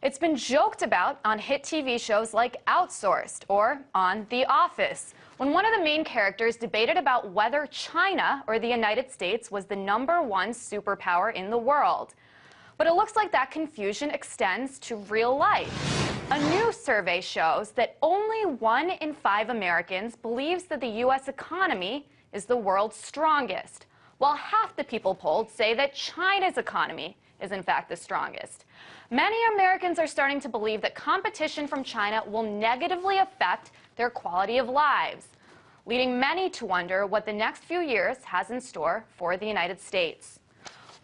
It's been joked about on hit TV shows like Outsourced or on The Office, when one of the main characters debated about whether China or the United States was the #1 superpower in the world. But it looks like that confusion extends to real life. A new survey shows that only 1 in 5 Americans believes that the U.S. economy is the world's strongest, while half the people polled say that China's economy is in fact the strongest. Many Americans are starting to believe that competition from China will negatively affect their quality of lives, leading many to wonder what the next few years has in store for the United States.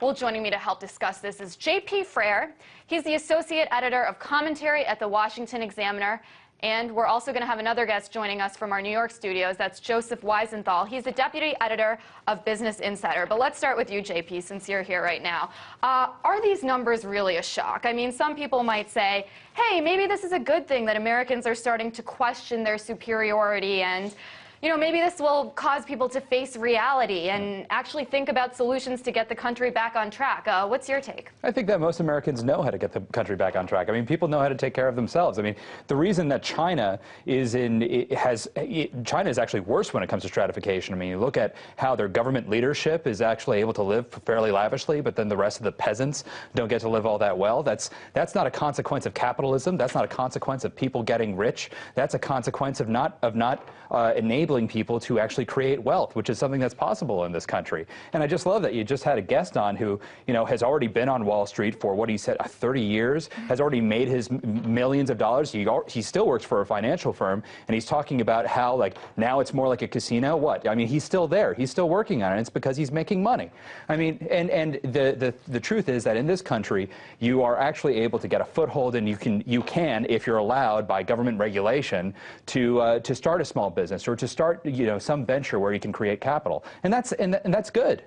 Well, joining me to help discuss this is J.P. Frere. He's the associate editor of commentary at the Washington Examiner. And we're also going to have another guest joining us from our New York studios. That's Joseph Weisenthal. He's the deputy editor of Business Insider. But let's start with you, JP, since you're here right now. Are these numbers really a shock? I mean, some people might say, hey, maybe this is a good thing that Americans are starting to question their superiority, and maybe this will cause people to face reality and actually think about solutions to get the country back on track. What's your take? I think that most Americans know how to get the country back on track. I mean, people know how to take care of themselves. I mean, the reason that China is China is actually worse when it comes to stratification. I mean, you look at how their government leadership is actually able to live fairly lavishly, but then the rest of the peasants don't get to live all that well. That's not a consequence of capitalism. That's not a consequence of people getting rich. That's a consequence of not enabling people to actually create wealth, which is something that's possible in this country. And I just love that you just had a guest on who, has already been on Wall Street for what he said, 30 years, has already made his millions of dollars. He still works for a financial firm, and he's talking about how, now it's more like a casino. What? I mean, he's still there. He's still working on it. It's because he's making money. I mean, and the truth is that in this country, you are actually able to get a foothold, and you can, if you're allowed by government regulation, to start a small business or to start some venture where you can create capital, and that's good.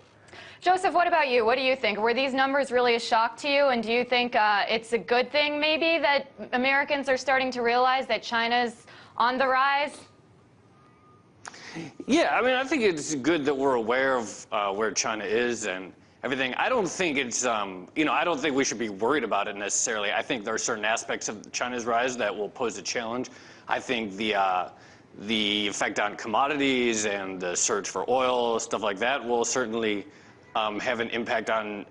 Joseph, what about you? What do you think? Were these numbers really a shock to you, and do you think it's a good thing maybe that Americans are starting to realize that China's on the rise? Yeah, I mean, I think it's good that we're aware of where China is and everything. I don't think it's, I don't think we should be worried about it necessarily. I think there are certain aspects of China's rise that will pose a challenge. I think the effect on commodities and the surge for oil, stuff like that, will certainly have an impact on,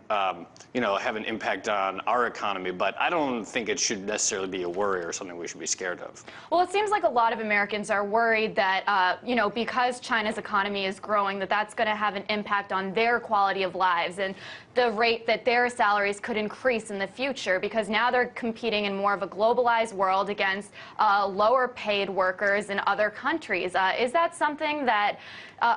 our economy. But I don't think it should necessarily be a worry or something we should be scared of. Well, it seems like a lot of Americans are worried that, because China's economy is growing, that's going to have an impact on their quality of lives and the rate that their salaries could increase in the future, because now they're competing in more of a globalized world against lower paid workers in other countries. Is that something that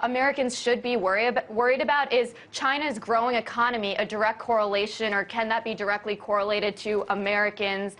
Americans should be worried about? Is China's growing economy a direct correlation, or can that be directly correlated to Americans'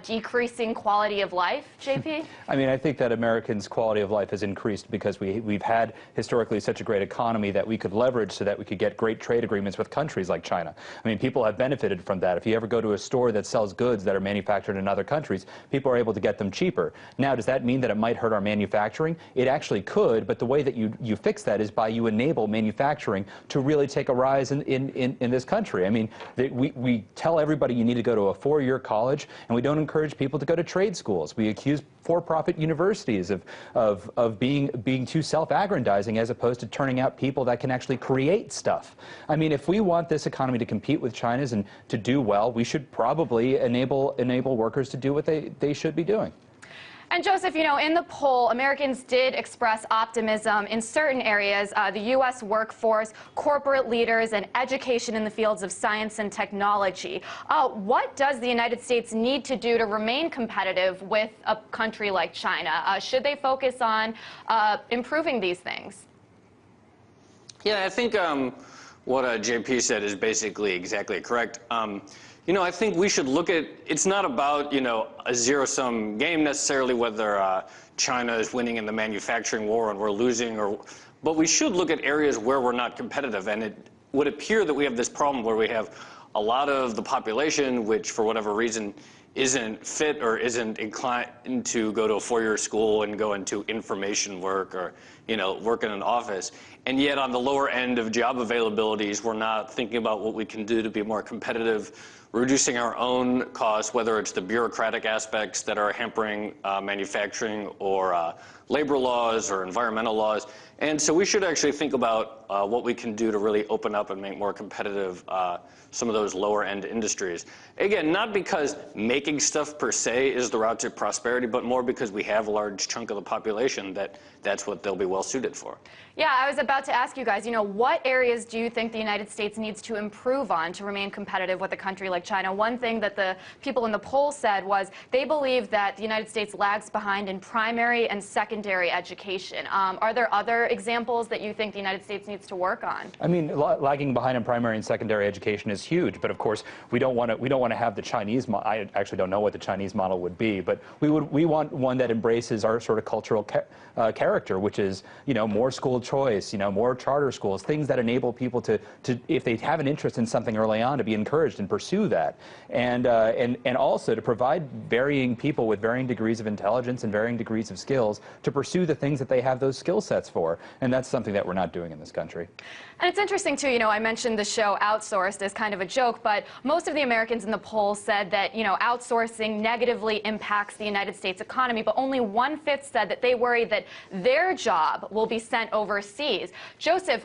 decreasing quality of life, JP? I mean, I think that Americans' quality of life has increased because we've had historically such a great economy that we could leverage so that we could get great trade agreements with countries like China. I mean, people have benefited from that. If you ever go to a store that sells goods that are manufactured in other countries, people are able to get them cheaper. Now, does that mean that it might hurt our manufacturing? It actually could, but the way that you fix that is by you enable manufacturing to really take a rise in this country. I mean, we tell everybody you need to go to a 4-year college, and we don't encourage people to go to trade schools. We accuse for-profit universities of being too self-aggrandizing as opposed to turning out people that can actually create stuff. I mean, if we want this economy to compete with China's and to do well, we should probably enable workers to do what they should be doing. And Joseph, in the poll, Americans did express optimism in certain areas, the U.S. workforce, corporate leaders, and education in the fields of science and technology. What does the United States need to do to remain competitive with a country like China? Should they focus on improving these things? Yeah, I think what JP said is basically exactly correct. I think we should look at, it's not about, a zero-sum game necessarily, whether China is winning in the manufacturing war and we're losing, but we should look at areas where we're not competitive. And it would appear that we have this problem where we have a lot of the population, which for whatever reason isn't fit or isn't inclined to go to a 4-year school and go into information work or, work in an office. And yet on the lower end of job availabilities, we're not thinking about what we can do to be more competitive reducing our own costs, whether it's the bureaucratic aspects that are hampering manufacturing or labor laws or environmental laws. And so we should actually think about what we can do to really open up and make more competitive some of those lower end industries. Again, not because making stuff per se is the route to prosperity, but more because we have a large chunk of the population that's what they'll be well suited for. Yeah, I was about to ask you guys, what areas do you think the United States needs to improve on to remain competitive with a country like China? One thing that the people in the poll said was they believe that the United States lags behind in primary and secondary education. Are there other examples that you think the United States needs to work on? I mean, lagging behind in primary and secondary education is huge, but of course we don't want to have the Chinese model. I actually don't know what the Chinese model would be, but we want one that embraces our sort of cultural character, which is more school choice, more charter schools, things that enable people to if they have an interest in something early on, to be encouraged and pursue that, and also to provide varying people with varying degrees of intelligence and varying degrees of skills to pursue the things that they have those skill sets for, and that's something that we're not doing in this country. And it's interesting too, I mentioned the show Outsourced as kind of a joke, but most of the Americans in the poll said that outsourcing negatively impacts the United States economy, but only 1/5 said that they worry that their job will be sent overseas. Joseph,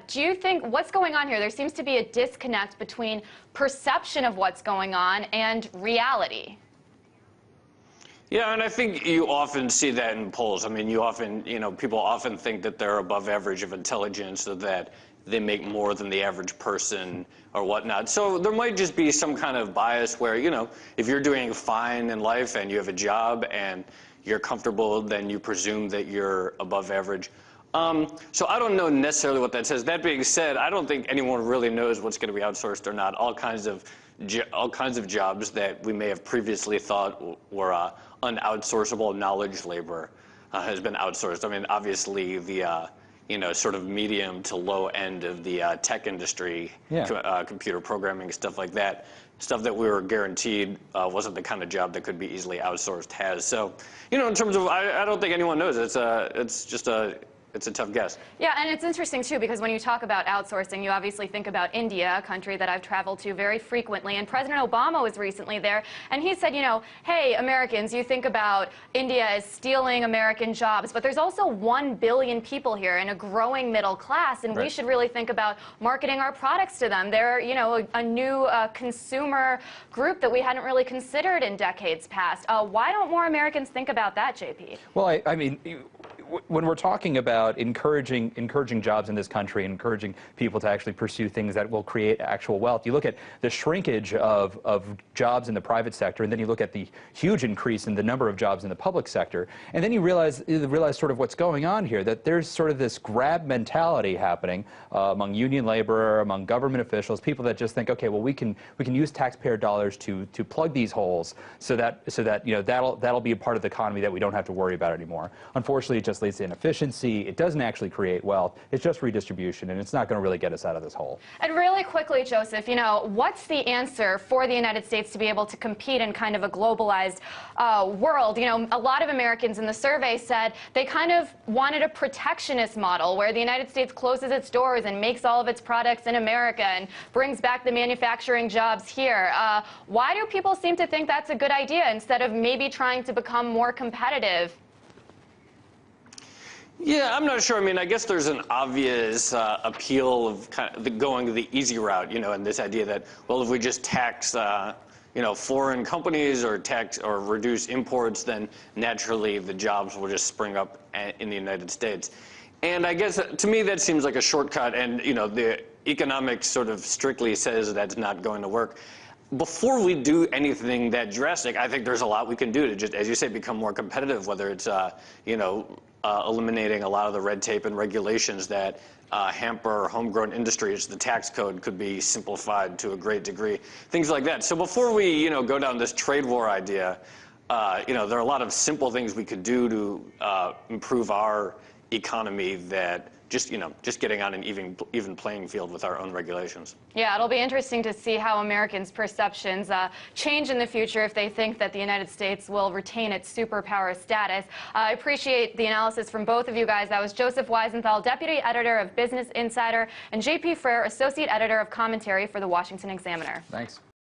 do you think what's going on here? There seems to be a disconnect between perception of what's going on and reality. Yeah, and I think you often see that in polls. I mean, people often think that they're above average of intelligence, or that they make more than the average person or whatnot. So there might just be some kind of bias where, if you're doing fine in life and you have a job and you're comfortable, then you presume that you're above average. So I don't know necessarily what that says. That being said, I don't think anyone really knows what's going to be outsourced or not. All kinds of jobs that we may have previously thought were unoutsourceable knowledge labor has been outsourced. I mean, obviously the sort of medium to low end of the tech industry, computer programming, stuff like that, stuff that we were guaranteed wasn't the kind of job that could be easily outsourced has. So, in terms of, I don't think anyone knows. It's a tough guess. Yeah, and it's interesting, too, because when you talk about outsourcing, you obviously think about India, a country that I've traveled to very frequently. And President Obama was recently there, and he said, hey, Americans, you think about India as stealing American jobs, but there's also 1 billion people here and a growing middle class, and we should really think about marketing our products to them. They're, a new consumer group that we hadn't really considered in decades past. Why don't more Americans think about that, JP? Well, I mean, when we're talking about encouraging jobs in this country, encouraging people to actually pursue things that will create actual wealth, you look at the shrinkage of jobs in the private sector, and then you look at the huge increase in the number of jobs in the public sector, and then you realize sort of what's going on here, that there's sort of this grab mentality happening among union labor, among government officials, people that just think, okay, well, we can use taxpayer dollars to plug these holes so that that'll be a part of the economy that we don't have to worry about anymore. Unfortunately, it just leads to inefficiency. It doesn't actually create wealth. It's just redistribution, and it's not going to really get us out of this hole. And really quickly, Joseph, what's the answer for the United States to be able to compete in kind of a globalized world? A lot of Americans in the survey said they kind of wanted a protectionist model where the United States closes its doors and makes all of its products in America and brings back the manufacturing jobs here. Why do people seem to think that's a good idea instead of maybe trying to become more competitive? Yeah, I'm not sure. I mean, I guess there's an obvious appeal of kind of going the easy route, and this idea that, well, if we just tax, foreign companies or tax or reduce imports, then naturally the jobs will just spring up in the United States. And I guess to me that seems like a shortcut, and the economics sort of strictly says that's not going to work. Before we do anything that drastic, I think there's a lot we can do to just, as you say, become more competitive, whether it's, eliminating a lot of the red tape and regulations that hamper homegrown industries. The tax code could be simplified to a great degree, things like that. So before we, go down this trade war idea, there are a lot of simple things we could do to improve our economy that just getting on an even playing field with our own regulations. Yeah, it'll be interesting to see how Americans' perceptions change in the future if they think that the United States will retain its superpower status. I appreciate the analysis from both of you guys. That was Joseph Weisenthal, Deputy Editor of Business Insider, and JP Frere, Associate Editor of Commentary for the Washington Examiner. Thanks.